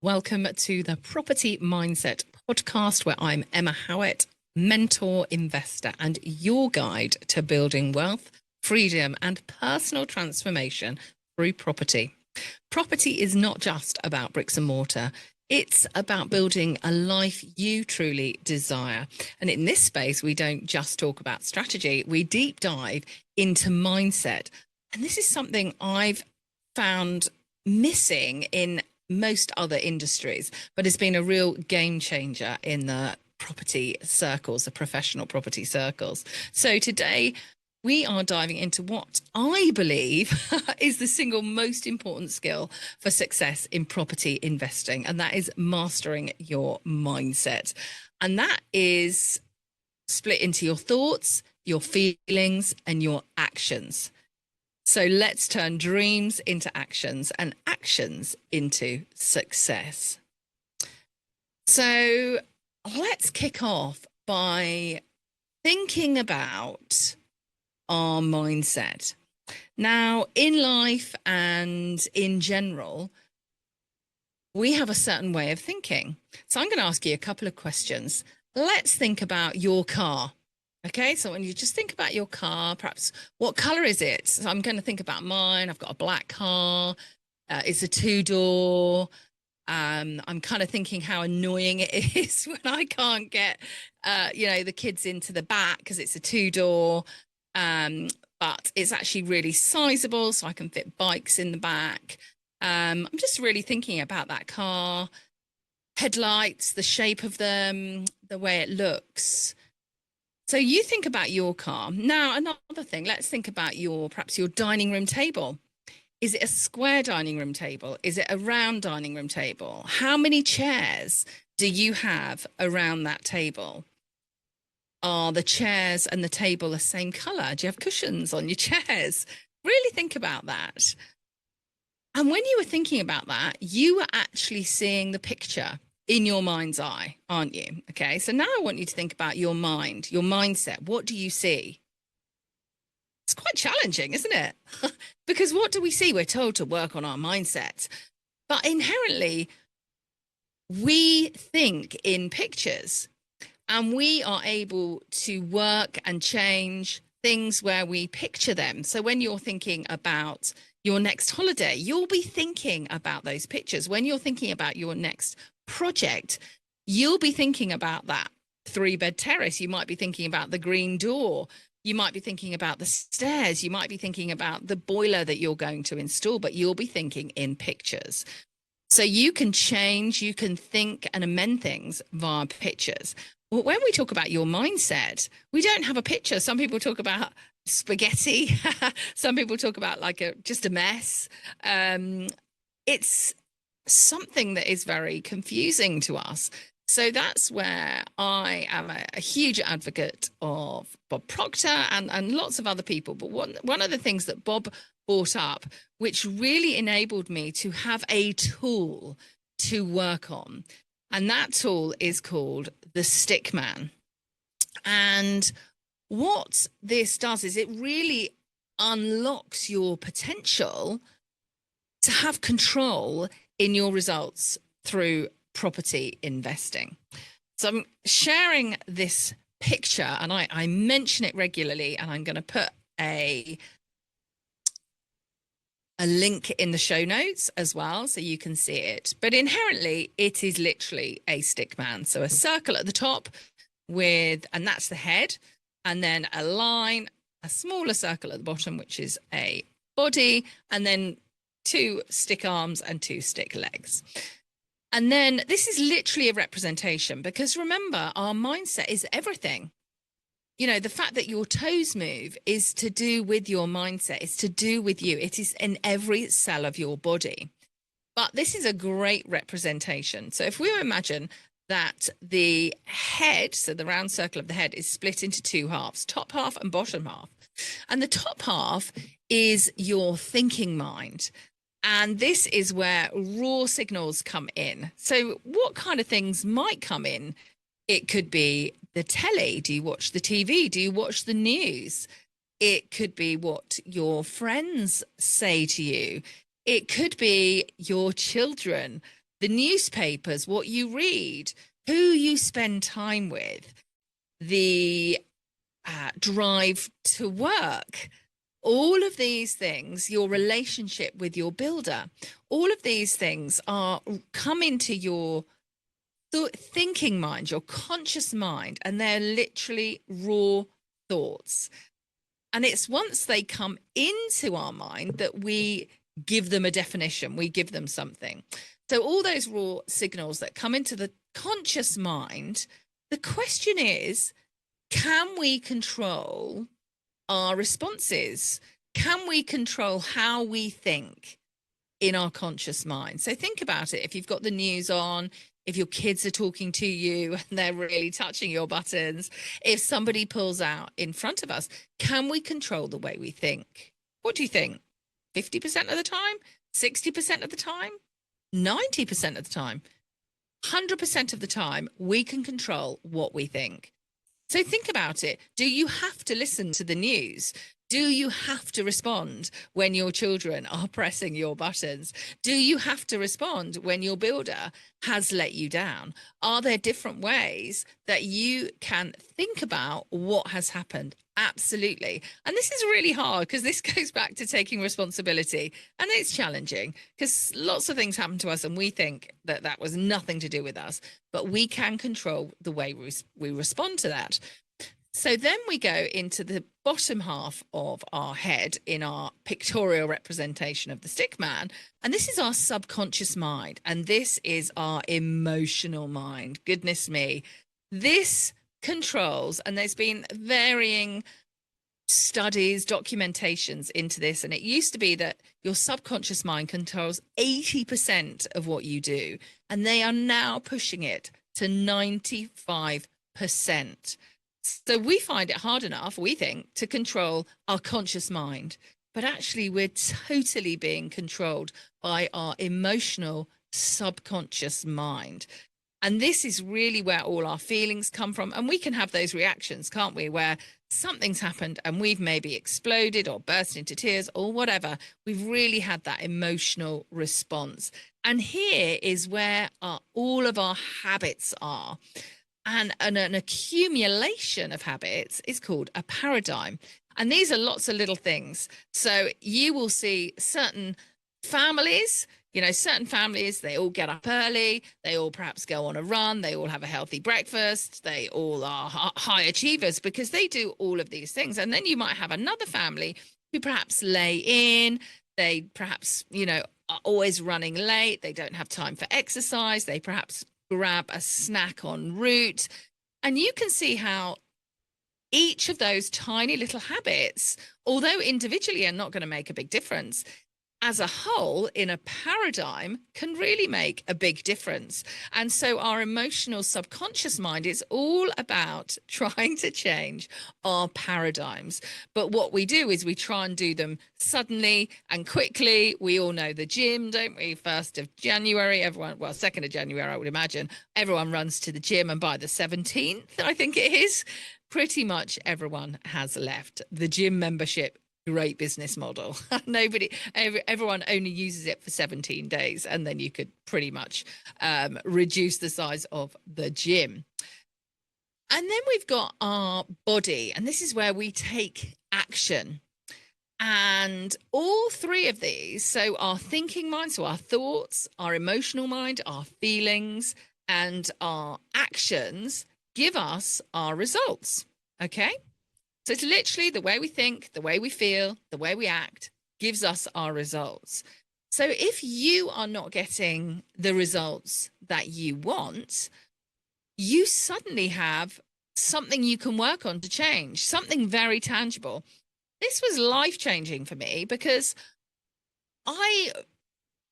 Welcome to the Property Mindset podcast, where I'm Emma Howitt, mentor, investor, and your guide to building wealth, freedom, and personal transformation through property. Property is not just about bricks and mortar. It's about building a life you truly desire. And in this space, we don't just talk about strategy, we deep dive into mindset. And this is something I've found missing in most other industries, but it's been a real game changer in the property circles, the professional property circles. So today we are diving into what I believe is the single most important skill for success in property investing, and that is mastering your mindset. And that is split into your thoughts, your feelings, and your actions. So let's turn dreams into actions and actions into success. So let's kick off by thinking about our mindset. Now, in life and in general, we have a certain way of thinking. So I'm going to ask you a couple of questions. Let's think about your car. Okay, so when you just think about your car, perhaps what color is it? So I'm going to think about mine. I've got a black car. It's a two-door. I'm kind of thinking how annoying it is when I can't get, the kids into the back because it's a two-door. But it's actually really sizable, so I can fit bikes in the back. I'm just really thinking about that car. Headlights, the shape of them, the way it looks. So you think about your car. Now, another thing, let's think about perhaps your dining room table. Is it a square dining room table? Is it a round dining room table? How many chairs do you have around that table? Are the chairs and the table the same color? Do you have cushions on your chairs? Really think about that. And when you were thinking about that, you were actually seeing the picture in your mind's eye, aren't you? Okay, so now I want you to think about your mind, your mindset. What do you see? It's quite challenging, isn't it? Because what do we see? We're told to work on our mindset. But inherently, we think in pictures, and we are able to work and change things where we picture them. So when you're thinking about your next holiday, you'll be thinking about those pictures. When you're thinking about your next project, you'll be thinking about that 3-bed terrace. You might be thinking about the green door. You might be thinking about the stairs. You might be thinking about the boiler that you're going to install, but you'll be thinking in pictures. So you can change, you can think and amend things via pictures. Well, when we talk about your mindset, we don't have a picture. Some people talk about spaghetti. Some people talk about just a mess. It's something that is very confusing to us. So that's where I am a huge advocate of Bob Proctor and lots of other people. But one of the things that Bob brought up, which really enabled me to have a tool to work on, and that tool is called the Stickman. And what this does is it really unlocks your potential to have control in your results through property investing. So I'm sharing this picture, and I mention it regularly, and I'm going to put a link in the show notes as well so you can see it. But inherently, it is literally a stickman. So a circle at the top and that's the head, and then a line, a smaller circle at the bottom, which is a body, and then 2 stick arms and 2 stick legs. And then this is literally a representation, because remember, our mindset is everything. You know, the fact that your toes move is to do with your mindset. It's to do with you. It is in every cell of your body. But this is a great representation. So if we imagine that the head, so the round circle of the head, is split into 2 halves, top half and bottom half. And the top half is your thinking mind. And this is where raw signals come in. So what kind of things might come in? It could be the telly. Do you watch the TV? Do you watch the news? It could be what your friends say to you. It could be your children, the newspapers, what you read, who you spend time with, the drive to work, all of these things, your relationship with your builder, all of these things are come into your thinking mind, your conscious mind, and they're literally raw thoughts. And it's once they come into our mind that we give them a definition, we give them something. So all those raw signals that come into the conscious mind, the question is, can we control our responses? Can we control how we think in our conscious mind? So think about it. If you've got the news on, if your kids are talking to you and they're really touching your buttons, if somebody pulls out in front of us, can we control the way we think? What do you think? 50% of the time? 60% of the time? 90% of the time? 100% of the time, we can control what we think. So think about it. Do you have to listen to the news? Do you have to respond when your children are pressing your buttons? Do you have to respond when your builder has let you down? Are there different ways that you can think about what has happened? Absolutely. And this is really hard because this goes back to taking responsibility, and it's challenging because lots of things happen to us and we think that that was nothing to do with us, but we can control the way we respond to that. So then we go into the bottom half of our head in our pictorial representation of the stickman. And this is our subconscious mind. And this is our emotional mind. Goodness me. This controls, and there's been varying studies, documentations into this. And it used to be that your subconscious mind controls 80% of what you do. And they are now pushing it to 95%. So we find it hard enough, we think, to control our conscious mind, but actually we're totally being controlled by our emotional subconscious mind. And this is really where all our feelings come from. And we can have those reactions, can't we? Where something's happened and we've maybe exploded or burst into tears or whatever. We've really had that emotional response. And here is where all of our habits are. And an accumulation of habits is called a paradigm. And these are lots of little things. So you will see certain families, certain families, they all get up early, they all perhaps go on a run, they all have a healthy breakfast, they all are high achievers because they do all of these things. And then you might have another family who perhaps lay in, they perhaps, are always running late, they don't have time for exercise, they perhaps grab a snack en route. And you can see how each of those tiny little habits, although individually are not going to make a big difference, as a whole in a paradigm can really make a big difference. And so our emotional subconscious mind is all about trying to change our paradigms. But what we do is we try and do them suddenly and quickly. We all know the gym, don't we? 1st of January, 2nd of January, I would imagine, everyone runs to the gym. And by the 17th, I think it is, pretty much everyone has left the gym membership. Great business model. Everyone only uses it for 17 days, and then you could pretty much reduce the size of the gym. And then we've got our body, and this is where we take action. And all three of these, so our thinking mind, so our thoughts, our emotional mind, our feelings, and our actions give us our results. Okay? So it's literally the way we think, the way we feel, the way we act gives us our results. So if you are not getting the results that you want, you suddenly have something you can work on to change, something very tangible. This was life-changing for me because I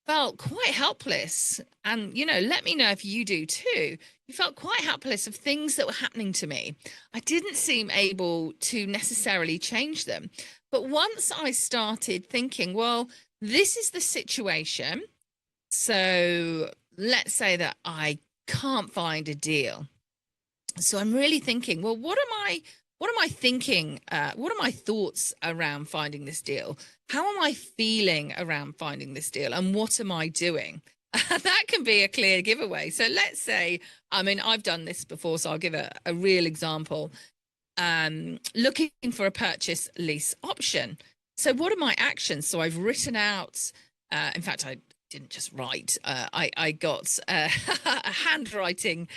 felt quite helpless. And, let me know if you do too. You felt quite helpless of things that were happening to me. I didn't seem able to necessarily change them. But once I started thinking, well, this is the situation. So let's say that I can't find a deal. So I'm really thinking, well, what am I thinking? What are my thoughts around finding this deal? How am I feeling around finding this deal? And what am I doing? That can be a clear giveaway. So let's say, I mean, I've done this before, so I'll give a real example. Looking for a purchase lease option. So what are my actions? So I've written out, in fact, I didn't just write, I got a handwriting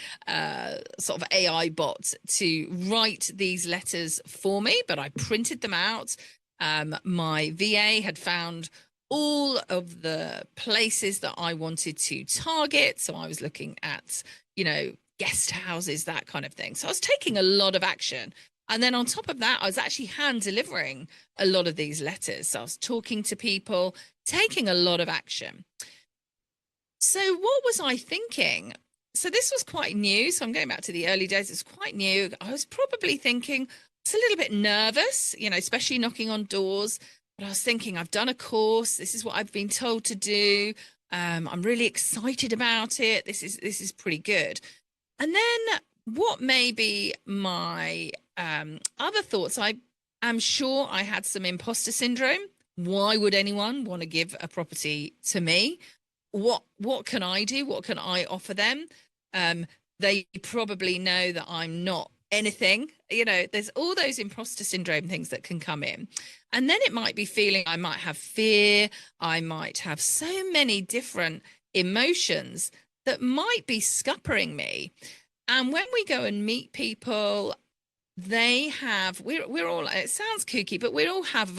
sort of AI bot to write these letters for me, but I printed them out. My VA had found all of the places that I wanted to target. So I was looking at, guest houses, that kind of thing. So I was taking a lot of action. And then on top of that, I was actually hand delivering a lot of these letters. So I was talking to people, taking a lot of action. So what was I thinking? So this was quite new. So I'm going back to the early days. It's quite new. I was probably thinking it's a little bit nervous, especially knocking on doors. But I was thinking, I've done a course. This is what I've been told to do. I'm really excited about it. This is pretty good. And then what may be my other thoughts? I am sure I had some imposter syndrome. Why would anyone want to give a property to me? What can I do? What can I offer them? They probably know that I'm not anything. There's all those imposter syndrome things that can come in. And then it might be feeling I might have fear. I might have so many different emotions that might be scuppering me. And when we go and meet people, we're all, it sounds kooky, but we all have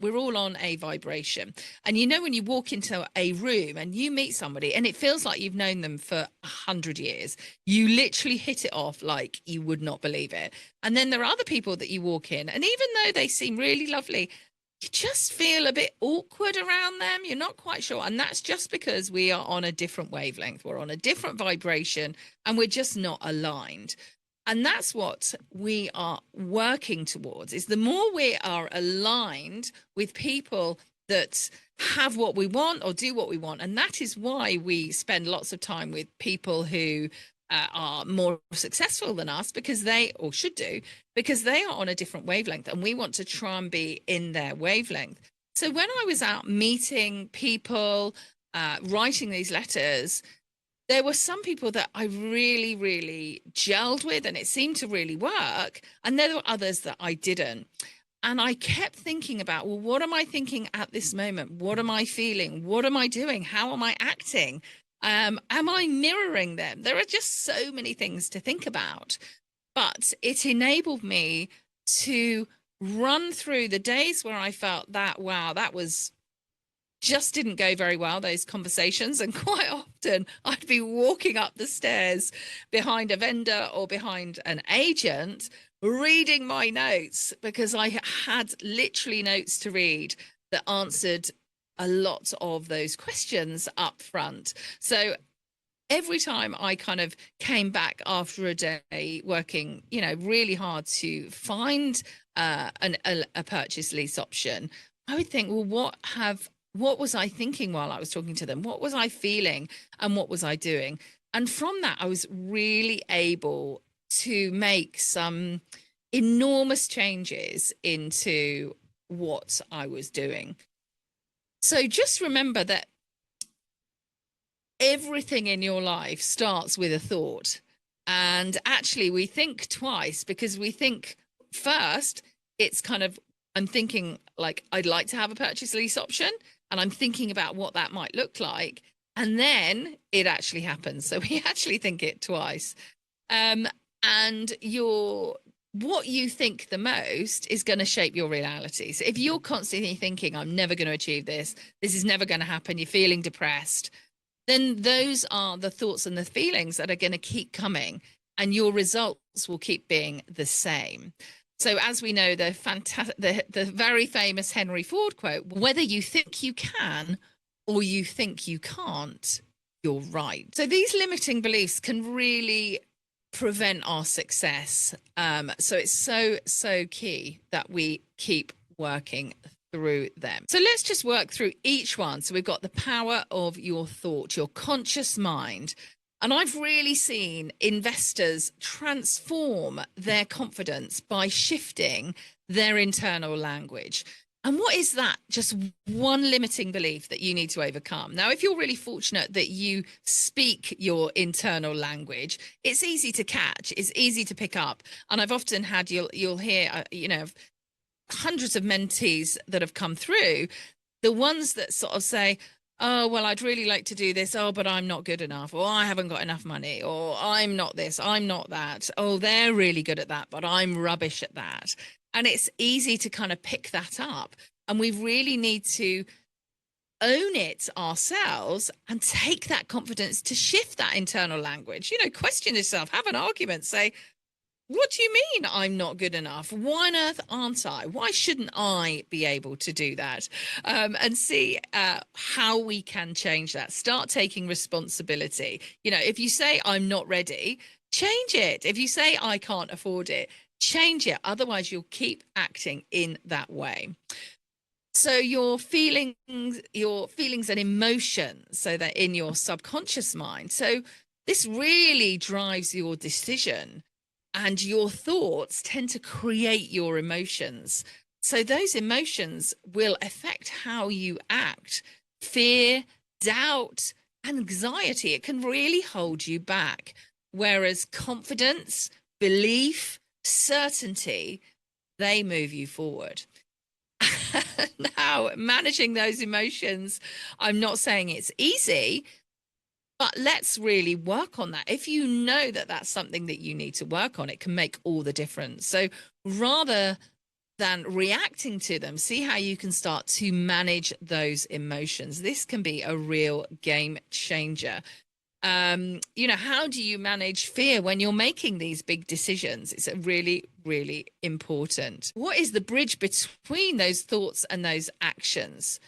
we're all on a vibration. And when you walk into a room and you meet somebody and it feels like you've known them for 100 years, you literally hit it off like you would not believe it. And then there are other people that you walk in, and even though they seem really lovely, you just feel a bit awkward around them. You're not quite sure. And that's just because we are on a different wavelength. We're on a different vibration and we're just not aligned. And that's what we are working towards, is the more we are aligned with people that have what we want or do what we want. And that is why we spend lots of time with people who are more successful than us, because they, or should do, because they are on a different wavelength and we want to try and be in their wavelength. So when I was out meeting people, writing these letters, there were some people that I really, really gelled with and it seemed to really work. And there were others that I didn't. And I kept thinking about, well, what am I thinking at this moment? What am I feeling? What am I doing? How am I acting? Am I mirroring them? There are just so many things to think about. But it enabled me to run through the days where I felt that, wow, that was just didn't go very well, those conversations. And quite often I'd be walking up the stairs behind a vendor or behind an agent reading my notes, because I had literally notes to read that answered a lot of those questions up front. So every time I kind of came back after a day working, really hard to find a purchase lease option, I would think, well, what was I thinking while I was talking to them? What was I feeling and what was I doing? And from that, I was really able to make some enormous changes into what I was doing. So just remember that everything in your life starts with a thought. And actually, we think twice, because we think first, it's kind of, I'm thinking like, I'd like to have a purchase lease option, and I'm thinking about what that might look like. And then it actually happens. So we actually think it twice. And what you think the most is going to shape your reality. So if you're constantly thinking, I'm never going to achieve this is never going to happen, you're feeling depressed, then those are the thoughts and the feelings that are going to keep coming, and your results will keep being the same. So as we know, the very famous Henry Ford quote, whether you think you can or you think you can't, you're right. So these limiting beliefs can really prevent our success. So it's so key that we keep working through them. So let's just work through each one. So we've got the power of your thought, your conscious mind. And I've really seen investors transform their confidence by shifting their internal language. And what is that? Just one limiting belief that you need to overcome. Now, if you're really fortunate that you speak your internal language, it's easy to catch, it's easy to pick up. And I've often had, you'll hear, hundreds of mentees that have come through, the ones that sort of say, oh, well, I'd really like to do this. Oh, but I'm not good enough. Or I haven't got enough money. Or I'm not this. I'm not that. Oh, they're really good at that, but I'm rubbish at that. And it's easy to kind of pick that up. And we really need to own it ourselves and take that confidence to shift that internal language. Question yourself, have an argument, say, what do you mean I'm not good enough? Why on earth aren't I? Why shouldn't I be able to do that? And see how we can change that. Start taking responsibility. If you say I'm not ready, change it. If you say I can't afford it, change it. Otherwise, you'll keep acting in that way. So your feelings and emotions, so that in your subconscious mind. So this really drives your decision. And your thoughts tend to create your emotions. So those emotions will affect how you act. Fear, doubt, anxiety, it can really hold you back. Whereas confidence, belief, certainty, they move you forward. Now, managing those emotions, I'm not saying it's easy, but let's really work on that. If you know that that's something that you need to work on, it can make all the difference. So rather than reacting to them, see how you can start to manage those emotions. This can be a real game changer. How do you manage fear when you're making these big decisions? It's really, really important. What is the bridge between those thoughts and those actions?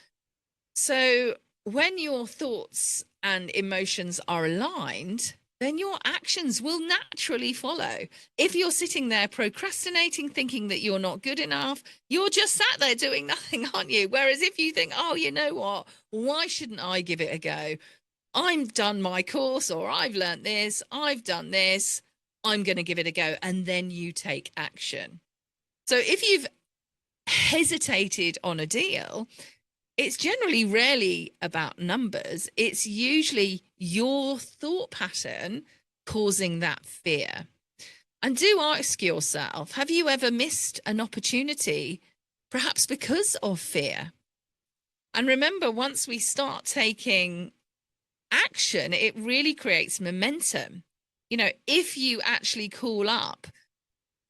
So when your thoughts and emotions are aligned, then your actions will naturally follow. If you're sitting there procrastinating, thinking that you're not good enough, you're just sat there doing nothing, aren't you? Whereas if you think, oh, you know what? Why shouldn't I give it a go? I've done my course, or I've learnt this, I've done this, I'm going to give it a go. And then you take action. So if you've hesitated on a deal, it's generally rarely about numbers. It's usually your thought pattern causing that fear. And do ask yourself, have you ever missed an opportunity, perhaps because of fear? And remember, once we start taking action, it really creates momentum. If you actually call up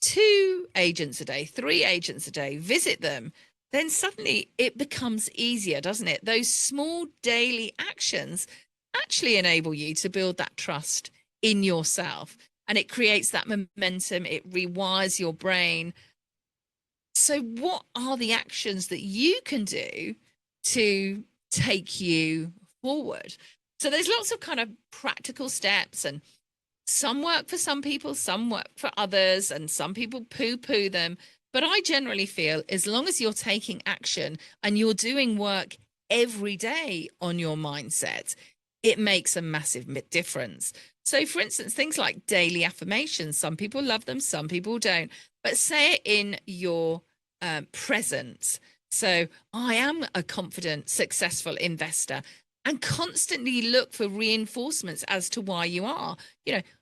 2 agents a day, 3 agents a day, visit them, then suddenly it becomes easier, doesn't it? Those small daily actions actually enable you to build that trust in yourself, and it creates that momentum. It rewires your brain. So what are the actions that you can do to take you forward? So there's lots of kind of practical steps, and some work for some people, some work for others, and some people poo-poo them. But I generally feel as long as you're taking action and you're doing work every day on your mindset, it makes a massive difference. So, for instance, things like daily affirmations, some people love them, some people don't, but say it in your present. So, I am a confident, successful investor, and constantly look for reinforcements as to why you are.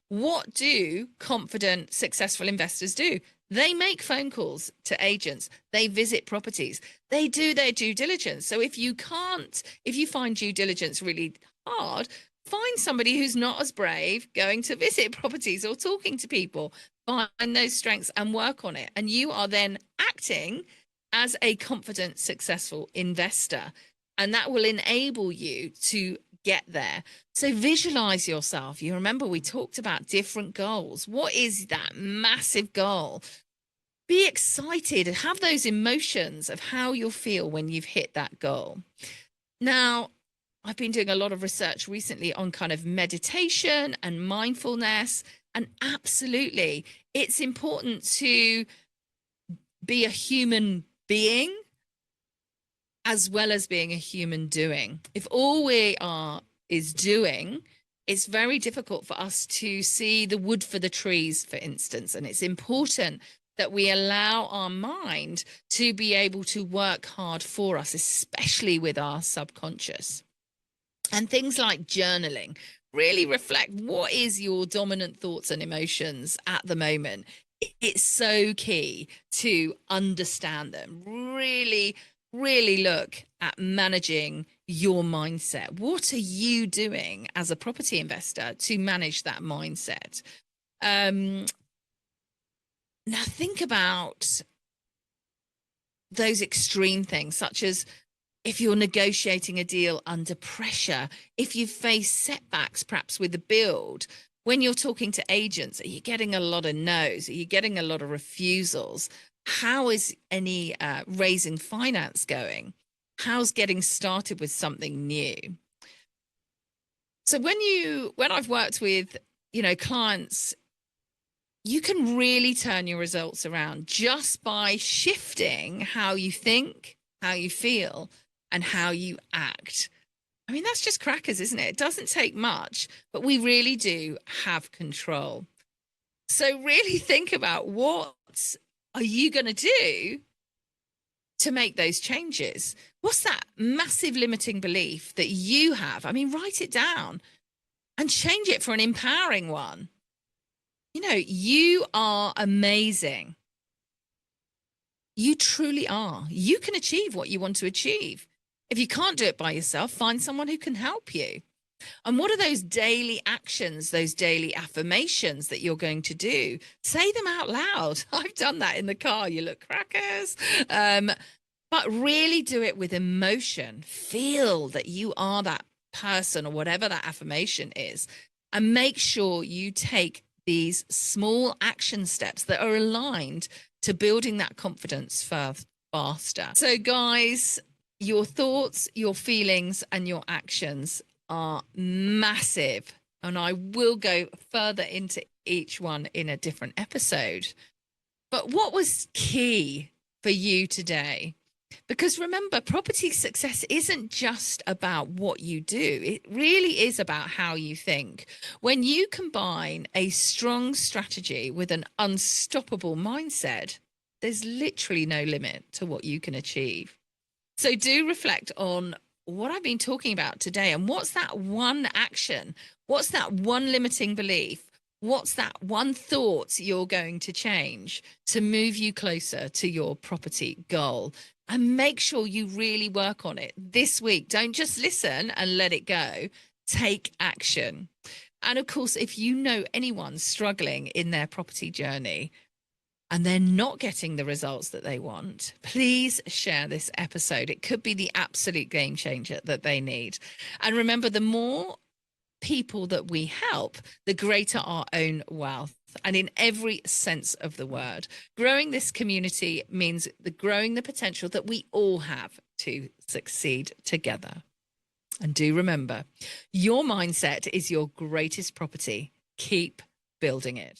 What do confident, successful investors do? They make phone calls to agents. They visit properties. They do their due diligence. So if you find due diligence really hard, find somebody who's not as brave going to visit properties or talking to people. Find those strengths and work on it. And you are then acting as a confident, successful investor. And that will enable you to get there. So visualize yourself. You remember we talked about different goals. What is that massive goal? Be excited and have those emotions of how you'll feel when you've hit that goal. Now, I've been doing a lot of research recently on kind of meditation and mindfulness, and absolutely, it's important to be a human being as well as being a human doing. If all we are is doing, it's very difficult for us to see the wood for the trees, for instance. And it's important that we allow our mind to be able to work hard for us, especially with our subconscious. And things like journaling really reflect what is your dominant thoughts and emotions at the moment. It's so key to understand them. Really, really look at managing your mindset. What are you doing as a property investor to manage that mindset? Now think about those extreme things, such as if you're negotiating a deal under pressure, if you face setbacks, perhaps with the build, when you're talking to agents, are you getting a lot of no's? Are you getting a lot of refusals? How is any raising finance going? How's getting started with something new? So when I've worked with, clients, you can really turn your results around just by shifting how you think, how you feel, and how you act. I mean, that's just crackers, isn't it? It doesn't take much, but we really do have control. So really think about what are you going to do to make those changes? What's that massive limiting belief that you have? I mean, write it down and change it for an empowering one. You are amazing. You truly are. You can achieve what you want to achieve. If you can't do it by yourself, find someone who can help you. And what are those daily actions, those daily affirmations that you're going to do? Say them out loud. I've done that in the car. You look crackers. But really do it with emotion. Feel that you are that person or whatever that affirmation is. And make sure you take these small action steps that are aligned to building that confidence faster. So guys, your thoughts, your feelings, and your actions are massive. And I will go further into each one in a different episode. But what was key for you today? Because remember, property success isn't just about what you do. It really is about how you think. When you combine a strong strategy with an unstoppable mindset, there's literally no limit to what you can achieve. So do reflect on what I've been talking about today, and what's that one action? What's that one limiting belief? What's that one thought you're going to change to move you closer to your property goal? And make sure you really work on it this week. Don't just listen and let it go. Take action. And of course, if you know anyone struggling in their property journey and they're not getting the results that they want, please share this episode. It could be the absolute game changer that they need. And remember, the more people that we help, the greater our own wealth. And in every sense of the word, growing this community means growing the potential that we all have to succeed together. And do remember, your mindset is your greatest property. Keep building it.